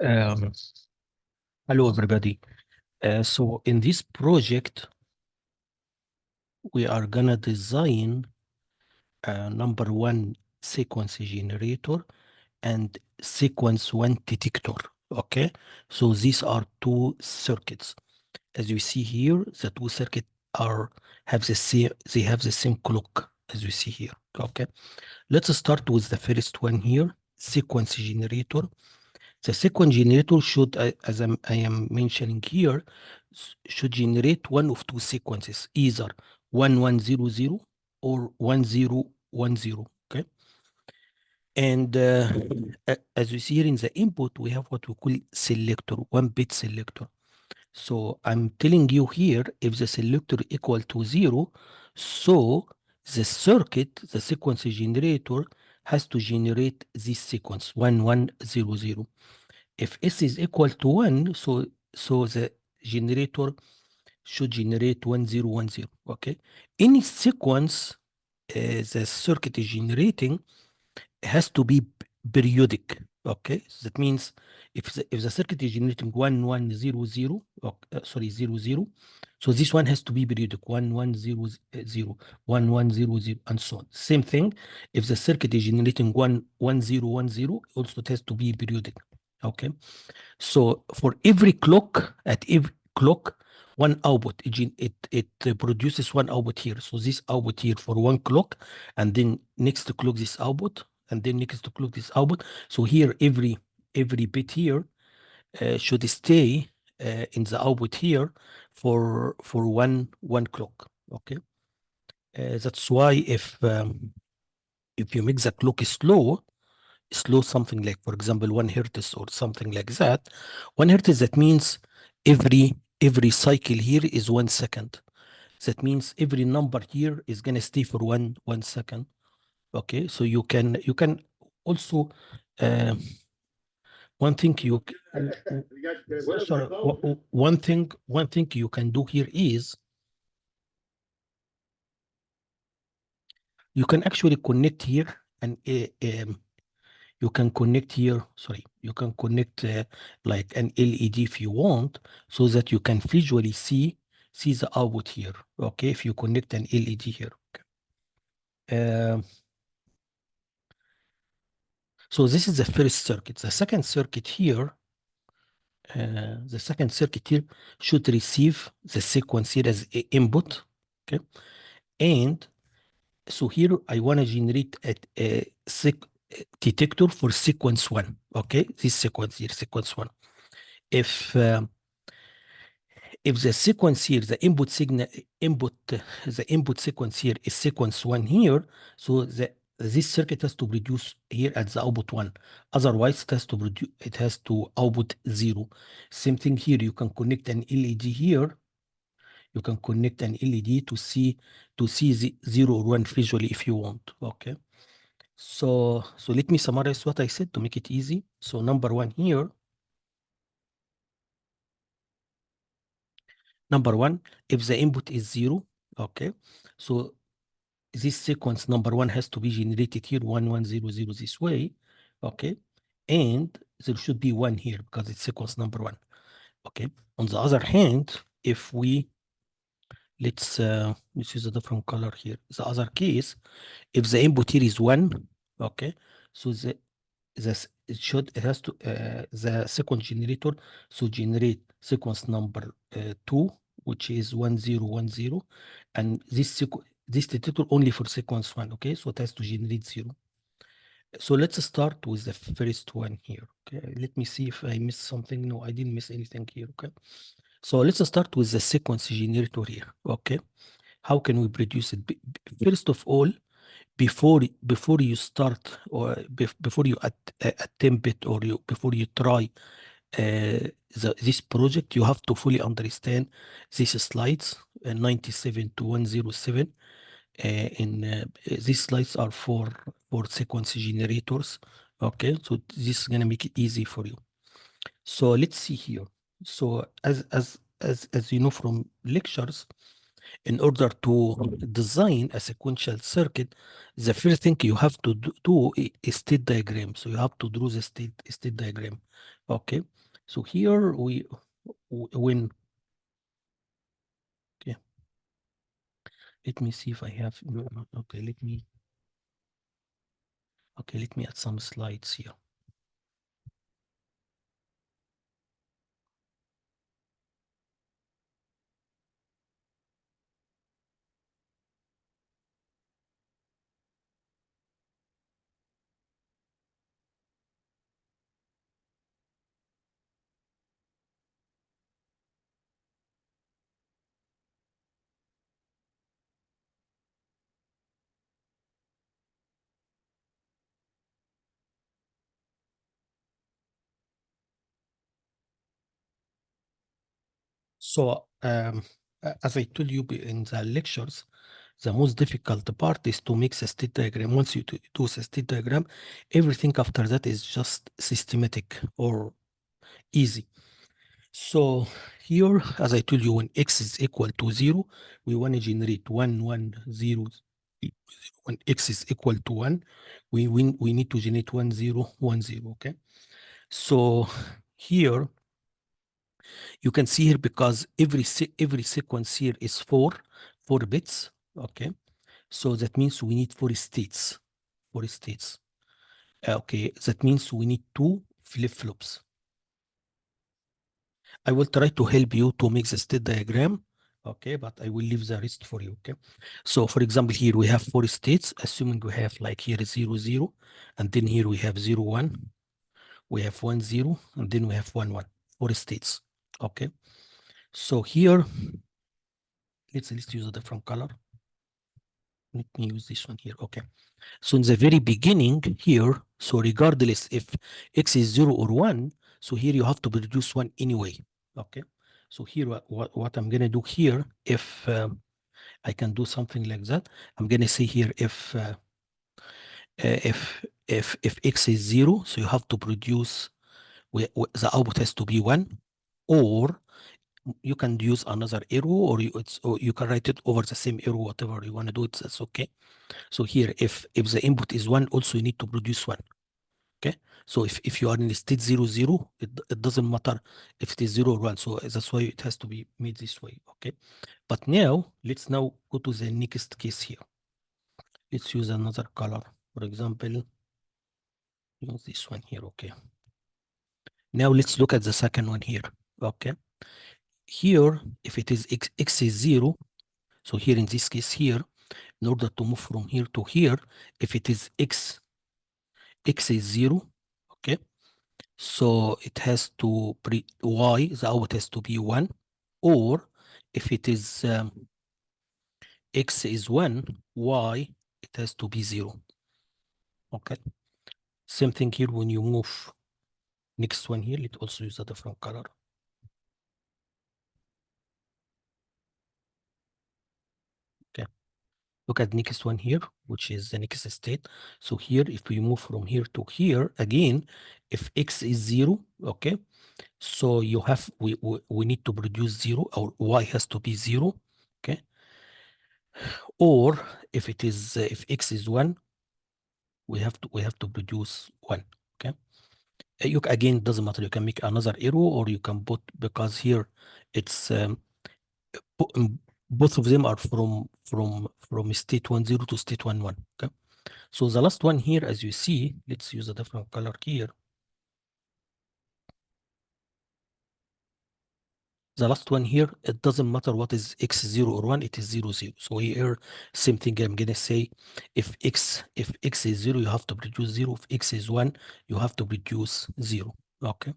Um, Hello, everybody. So in this project, we are gonna design number one sequence generator and sequence one detector. Okay, so these are two circuits. As you see here, the two circuits have the same. They have the same clock as you see here. Okay, let's start with the first one here, sequence generator. The sequence generator should, as I am mentioning here, should generate one of two sequences, either 1100 or 1010. Okay. And as you see here in the input, we have what we call selector, one bit selector. So I'm telling you here, if the selector equal to 0, so the circuit, the sequence generator, has to generate this sequence 1100. If S is equal to 1, so the generator should generate 1010. Okay. Any sequence the circuit is generating has to be periodic. Okay. So that means if the circuit is generating 1100, sorry, 00, so this one has to be periodic 1100, 1100, and so on. Same thing, if the circuit is generating 1010, also it has to be periodic. Okay. So for every clock, at every clock, one output, it produces one output here. So this output here for one clock, and then next clock this output, and then next clock this output. So here every bit here should stay in the output here for one clock. Okay, that's why if you make the clock slow something like, for example, 1 hertz or something like that. 1 hertz, that means every cycle here is 1 second. That means every number here is gonna stay for one second. Okay, so you can also one thing you sorry, one thing you can do here is you can actually connect here and you can connect here, sorry, you can connect like an LED if you want, so that you can visually see the output here. Okay, if you connect an LED here. Okay. So this is the first circuit. The second circuit here, should receive the sequence here as input. Okay, and so here I want to generate a detector for sequence one. Okay, this sequence here, sequence one. If the sequence here, the input signal, the input sequence here is sequence one here, so this circuit has to produce here at the output one. Otherwise, it has to output 0. Same thing here. You can connect an LED here. You can connect an LED to see the 0 or 1 visually if you want. Okay. So let me summarize what I said to make it easy. So number one here. Number one, if the input is 0, okay, so this sequence number one has to be generated here 1100 this way, okay, and there should be 1 here because it's sequence number 1. Okay. On the other hand, if we let's use a different color here. The other case, if the input here is 1, okay, so it has to the sequence generator should generate sequence number 2, which is 1010, and this detector only for sequence 1. Okay, so it has to generate 0. So let's start with the first one here. Okay, let me see if I missed something. No, I didn't miss anything here. Okay, so let's start with the sequence generator here. Okay, how can we produce it? First of all, before you start, or before you attempt it, or before you try this project, you have to fully understand these slides 97 to 107. These slides are for sequence generators. Okay, so this is gonna make it easy for you. So let's see here. So as you know from lectures, In order to design a sequential circuit, the first thing you have to do is state diagram. So you have to draw the state diagram. Okay. So here when okay, let me see if I have okay. Let me add some slides here. So, as I told you in the lectures, the most difficult part is to make the state diagram. Once you do the state diagram, everything after that is just systematic or easy. So here, as I told you, when x is equal to 0, we want to generate 1, 1, 0. When x is equal to 1, we need to generate 1, 0, 1, 0, okay? So here, you can see here because every sequence here is 4 bits, okay? So that means we need 4 states, 4 states. Okay, that means we need 2 flip-flops. I will try to help you to make the state diagram, okay, but I will leave the rest for you, okay? So for example, here we have 4 states, assuming we have like here 0, 0, and then here we have 0, 1, we have 1, 0, and then we have 1, 1, 4 states, okay? So here, let's use a different color. Let me use this one here, okay? So in the very beginning here, so regardless if x is 0 or 1, so here you have to produce 1 anyway, okay? So here what I'm going to do here, if I can do something like that, I'm going to say here if x is 0, so you have to produce, the output has to be 1, or you can use another arrow, or you can write it over the same arrow, whatever you want to do, that's okay. So here, if the input is 1, also you need to produce 1. Okay. So if you are in state 0, 0, it doesn't matter if it is 0 or 1. So that's why it has to be made this way. Okay. But now, let's now go to the next case here. Let's use another color. For example, use this one here. Okay. Now let's look at the second one here. Okay. Here, if it is x is 0, so here in this case here, in order to move from here to here, if it is x is 0, okay, so it has to y, the output has to be 1, or if it is x is 1, y, it has to be 0. Okay. Same thing here when you move next one here, let's also use a different color. Okay. Look at next one here, which is the next state. So here, if we move from here to here, again, if x is 0, okay, so you have, we need to produce 0, or y has to be 0, okay? Or if it is, if x is 1, we have to produce 1, okay? You again, it doesn't matter, you can make another arrow, or you can put, because here it's, both of them are from state 1, 0 to state 1, 1, okay? So the last one here, as you see, let's use a different color here. The last one here, it doesn't matter what is x 0 or 1, it is 0, 0. So here, same thing, I'm going to say, if x is 0, you have to produce 0. If x is 1, you have to produce 0. Okay.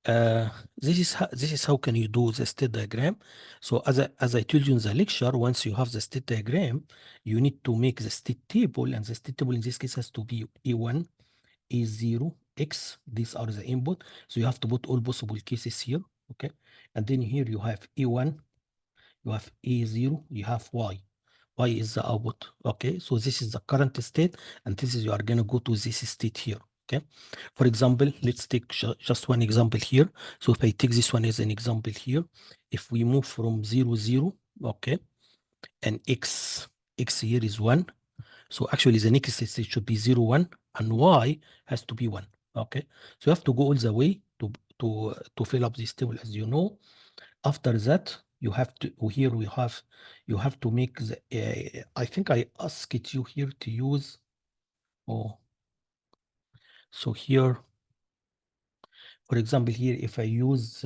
This is how can you do the state diagram. So as I told you in the lecture, once you have the state diagram, you need to make the state table, and the state table in this case has to be A1, A0, X. These are the input. So you have to put all possible cases here. Okay. And then here you have A1, you have A0, you have Y. Y is the output. Okay. So this is the current state, and this is, you are going to go to this state here. Okay. For example, let's take just one example here. So if I take this one as an example here, if we move from 0, 0, okay. and x here is 1. So actually the next state should be 0, 1, and y has to be 1. Okay, so you have to go all the way to fill up this table, as you know. After that, you have to, here we have, you have to make the, I think I asked you here to use, oh, so here, for example, here, if I use,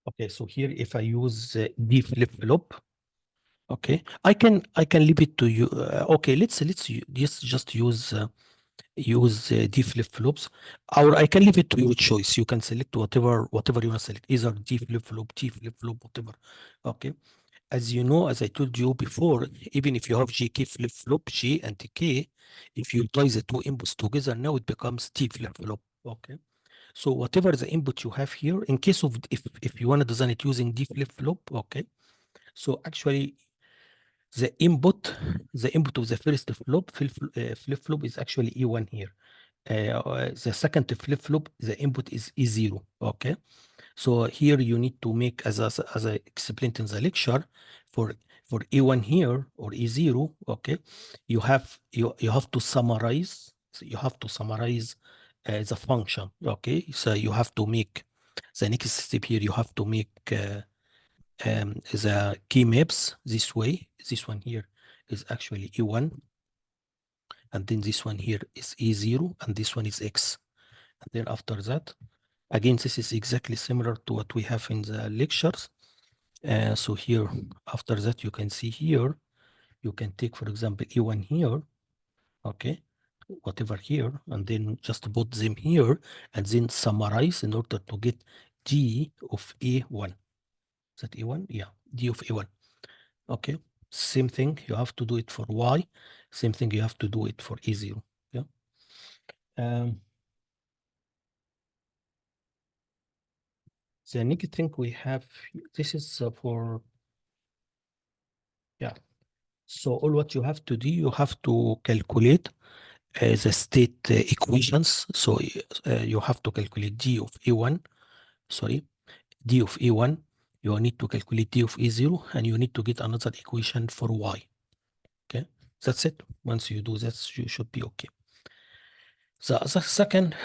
okay, so here, if I use D flip-flop, okay, I can leave it to you. Okay, just use D flip-flops, or I can leave it to your choice. You can select whatever you want to select, either D flip-flop, T flip-flop, whatever. Okay, as you know, as I told you before, even if you have JK flip-flop, J and K, if you tie the two inputs together, now it becomes T flip-flop. Okay, so whatever the input you have here, in case of, if you want to design it using D flip-flop, okay, so actually the input of the first flip-flop is actually E1 here. The second flip-flop, the input is E0. Okay, so here you need to make, as I explained in the lecture, for E1 here, or E0, okay, you have to summarize. So you have to summarize the function. Okay, so you have to make the next step here. You have to make the key maps this way. This one here is actually E1, and then this one here is E0, and this one is X. And then after that, again, this is exactly similar to what we have in the lectures. So here, after that, you can see here, you can take, for example, E1 here, okay, whatever here, and then just put them here, and then summarize in order to get D of A1. Is that A1? Yeah, D of A1. Okay, same thing, you have to do it for Y. Same thing, you have to do it for A0. Yeah. Um, the next thing we have, this is for, yeah. So all what you have to do, you have to calculate the state equations. So you have to calculate D of A1, sorry, D of A1. You need to calculate D of A0, and you need to get another equation for Y. Okay, that's it. Once you do that, you should be okay. The second,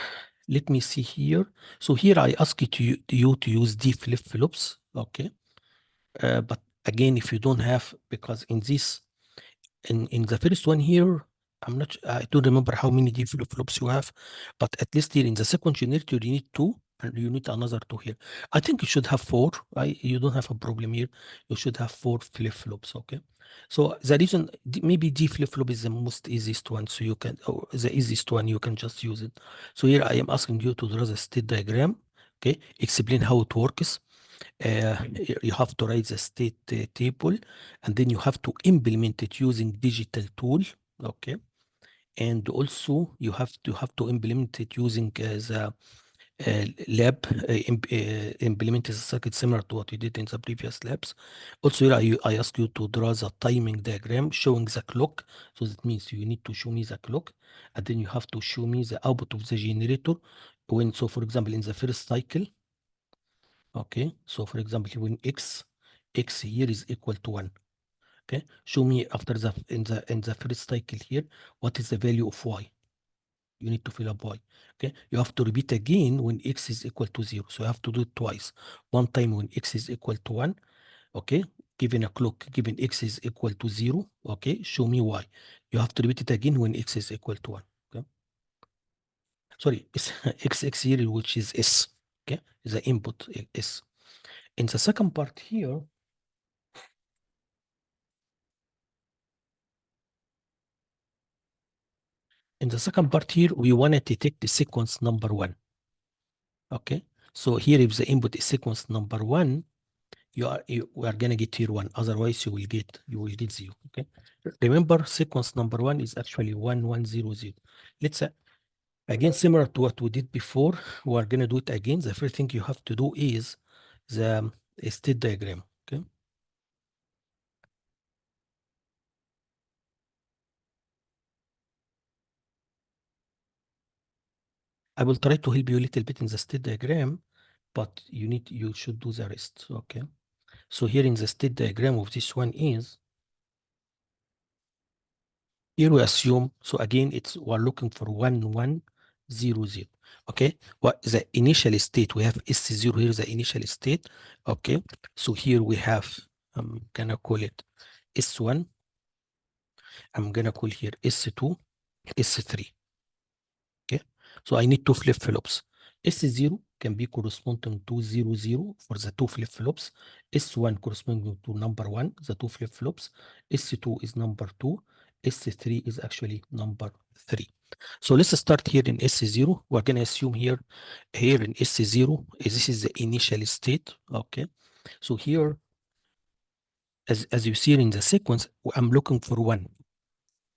let me see here. So here I ask you to use D flip-flops. Okay, but again, if you don't have, because in this, in the first one here, I don't remember how many D flip-flops you have, but at least here in the second generator, you need two, and you need another two here. I think you should have four. You don't have a problem here. You should have four flip-flops. Okay. So the reason, maybe D flip-flop is the most easiest one, so you can, or the easiest one, you can just use it. So here I am asking you to draw the state diagram. Okay. Explain how it works. You have to write the state table, and then you have to implement it using digital tool. Okay, and also you have to implement it using the lab, implement the circuit similar to what you did in the previous labs. Also here I ask you to draw the timing diagram showing the clock. So that means you need to show me the clock, and then you have to show me the output of the generator when, so for example, in the first cycle. Okay, so for example, when x here is equal to 1. Okay, show me after the, in the first cycle here, what is the value of y. You need to fill up y. Okay, you have to repeat again when x is equal to 0. So you have to do it twice. One time when x is equal to 1. Okay, given a clock, given x is equal to 0. Okay, show me y. You have to repeat it again when x is equal to 1. Okay, sorry, it's x here, which is s. Okay, the input s. In the second part here, we wanted to take the sequence number 1. Okay, so here if the input is sequence number 1, we are gonna get here 1. Otherwise, you will get 0. Okay, remember, sequence number 1 is actually 1 1 0 0. Let's again, similar to what we did before, we are gonna do it again. The first thing you have to do is the state diagram. Okay, I will try to help you a little bit in the state diagram, but you should do the rest. Okay. So here in the state diagram of this one is, here we assume, so again, we're looking for 1, 1, 0, 0. Okay, what the initial state, we have S0 here, the initial state. Okay, so here we have, I'm gonna call it S1, I'm gonna call here S2, S3. Okay, so I need two flip-flops. S0 can be corresponding to 0, 0 for the two flip-flops. S1 corresponding to number 1, the two flip-flops. S2 is number 2. S3 is actually number 3. So let's start here in S0. We're going to assume here in S0, this is the initial state. Okay, so here, as you see in the sequence, I'm looking for 1.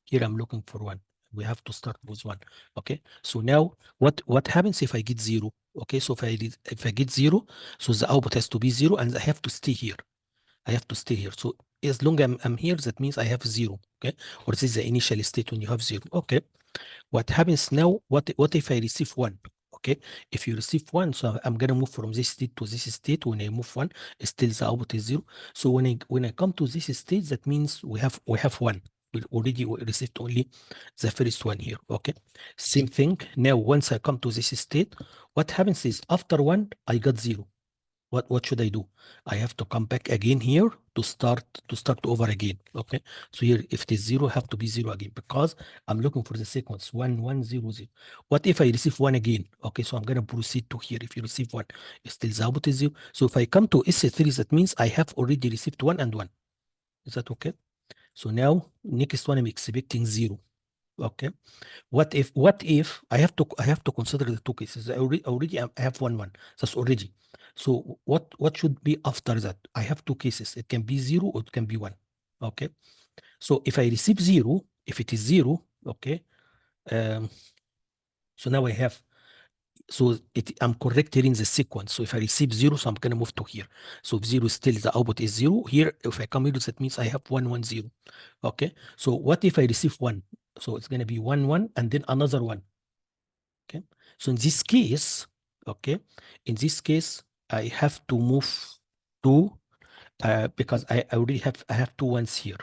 Here I'm looking for 1. We have to start with 1. Okay, so now what happens if I get 0? Okay, so if I get 0, so the output has to be 0, and I have to stay here. I have to stay here. So as long as I'm here, that means I have 0. Okay, or this is the initial state when you have 0. Okay, what happens now? What if I receive 1? Okay, if you receive 1, so I'm gonna move from this state to this state. When I move 1, still the output is 0. So when I come to this state, that means we have 1. We already received only the first one here. Okay, same thing. Now once I come to this state, what happens is after 1, I got 0. What should I do? I have to come back again here to start over again. Okay, so here if it is 0, have to be 0 again, because I'm looking for the sequence 1, 1, 0, 0. What if I receive 1 again? Okay, so I'm gonna proceed to here. If you receive 1, still the output is 0. So if I come to S3, that means I have already received 1 and 1. Is that okay? So now next one I'm expecting 0. Okay, what if I have to consider the two cases? I have 1, 1. That's already. So what should be after that? I have two cases. It can be 0 or it can be 1. Okay, so if I receive 0, if it is 0, okay, so now I have, so I'm correct here in the sequence. So if I receive 0, so I'm going to move to here. So if 0 is still, the output is 0. Here, if I come here, that means I have 1, 1, 0. Okay, so what if I receive 1? So it's going to be 1, 1, and then another 1. Okay, so in this case, okay, in this case, I have to move to, because I already have two ones here.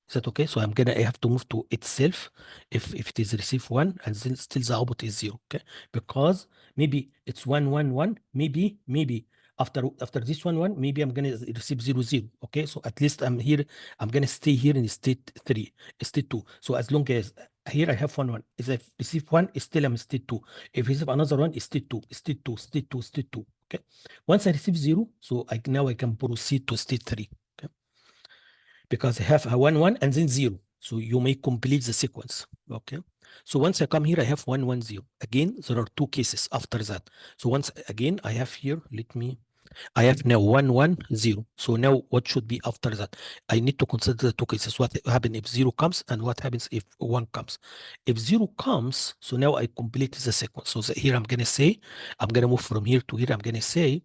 Is that okay? So I have to move to itself if it is receive 1, and then still the output is 0. Okay, because maybe it's 1, 1, 1. Maybe after this 1, 1, maybe I'm gonna receive 0, 0. Okay, so at least I'm here. I'm gonna stay here in state 3, state 2. So as long as here I have 1, 1. If I receive 1, still I'm state 2. If I receive another 1, state 2, state 2, state 2, state 2. Okay, once I receive 0, so now I can proceed to state 3. Okay, because I have a 1, 1 and then 0. So you may complete the sequence. Okay, so once I come here, I have 1, 1, 0. Again, there are two cases after that. So once again, I have here, I have now 1, 1, 0. So now what should be after that? I need to consider the two cases. What happens if 0 comes, and what happens if 1 comes? If 0 comes, so now I complete the sequence. So here I'm going to say, I'm going to move from here to here. I'm going to say,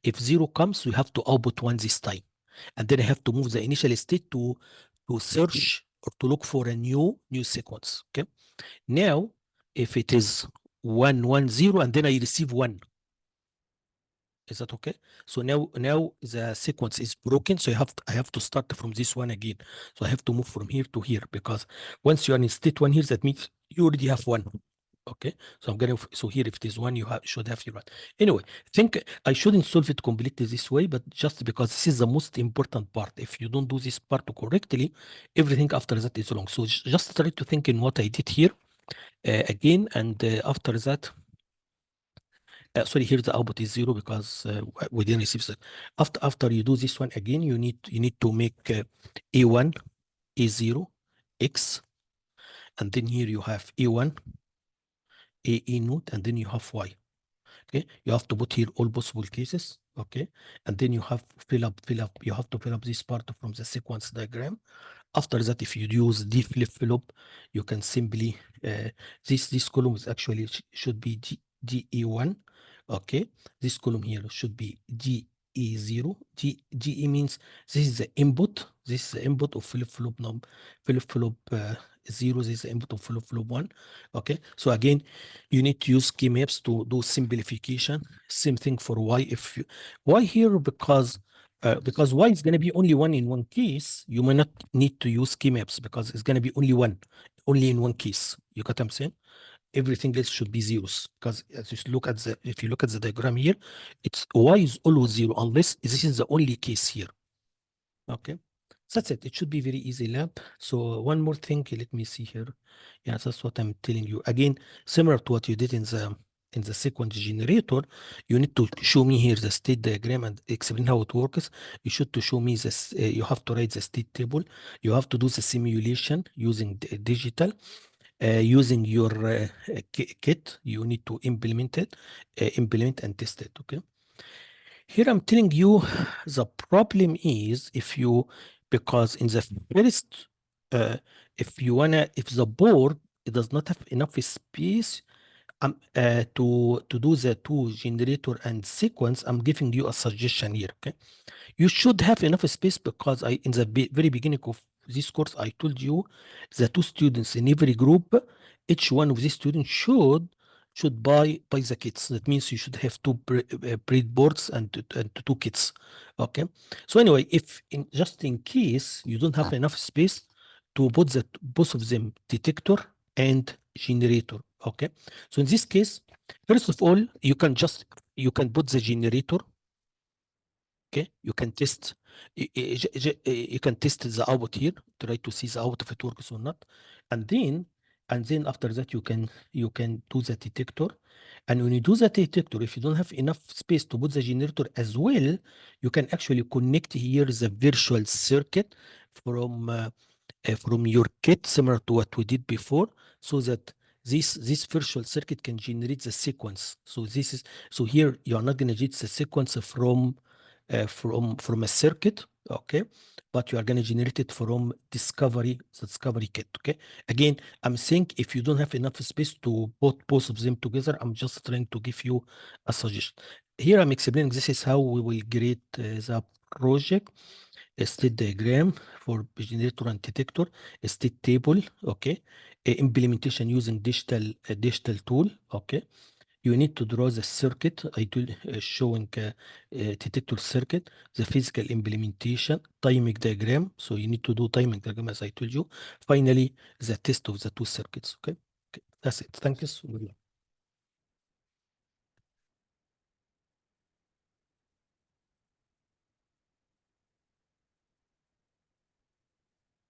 if 0 comes, you have to output 1 this time. And then I have to move the initial state to search or to look for a new sequence. Okay. Now, if it is 1, 1, 0, and then I receive 1, is that okay? So now the sequence is broken. So I have to start from this one again. So I have to move from here to here, because once you are in state 1 here, that means you already have 1. Okay, so so here if it is 1, you should have your 1. Anyway, think I shouldn't solve it completely this way, but just because this is the most important part. If you don't do this part correctly, everything after that is wrong. So just try to think in what I did here again, and after that, sorry, here the output is 0 because we didn't receive that. After you do this one again, you need to make A1, A0, X, and then here you have A1, A node, and then you have Y. Okay, you have to put here all possible cases. Okay, and then you have fill up. You have to fill up this part from the sequence diagram. After that, if you use D flip-flop, you can simply this column is actually should be GE1. Okay, this column here should be GE0. GE means this is the input. This is the input of flip-flop 0, this is the input of flip-flop 1. Okay, so again, you need to use key maps to do simplification. Same thing for y. If you, why here? Because y is going to be only one in one case, you may not need to use key maps because it's going to be only in one case. You got what I'm saying? Everything else should be zeros, because as you look at the, if you look at the diagram here, it's y is always 0 unless this is the only case here. Okay, so that's it. It should be very easy lab. So one more thing, let me see here. Yeah, that's what I'm telling you. Again, similar to what you did in the sequence generator, you need to show me here the state diagram and explain how it works. You should to show me this. You have to write the state table. You have to do the simulation using digital. Using your kit, you need to implement it, implement and test it. Okay. Here I'm telling you the problem is if you, because in the first, if you wanna, if the board it does not have enough space to do the two generator and sequence, I'm giving you a suggestion here. Okay, you should have enough space because I, in the very beginning of this course, I told you the two students in every group, each one of these students should buy the kits. That means you should have two breadboards and two kits. Okay. So anyway, if in just in case you don't have enough space to put the both of them, detector and generator. Okay. So in this case, first of all, you can put the generator. Okay, you can test. You can test the output here. Try to see the output if it works or not, and then after that you can do the detector. And when you do the detector, if you don't have enough space to put the generator as well, you can actually connect here the virtual circuit from your kit, similar to what we did before, so that this virtual circuit can generate the sequence. So this is, so here you are not going to get the sequence from a circuit, okay, but you are going to generate it from the discovery kit. Okay, again, I'm saying if you don't have enough space to put both of them together, I'm just trying to give you a suggestion. Here I'm explaining this is how we will create the project. A state diagram for generator and detector, a state table, okay, implementation using digital tool, okay. You need to draw the circuit I told, showing detector circuit, the physical implementation, timing diagram. So you need to do timing diagram as I told you. Finally, the test of the two circuits. Okay, okay. That's it. Thank you. Good luck.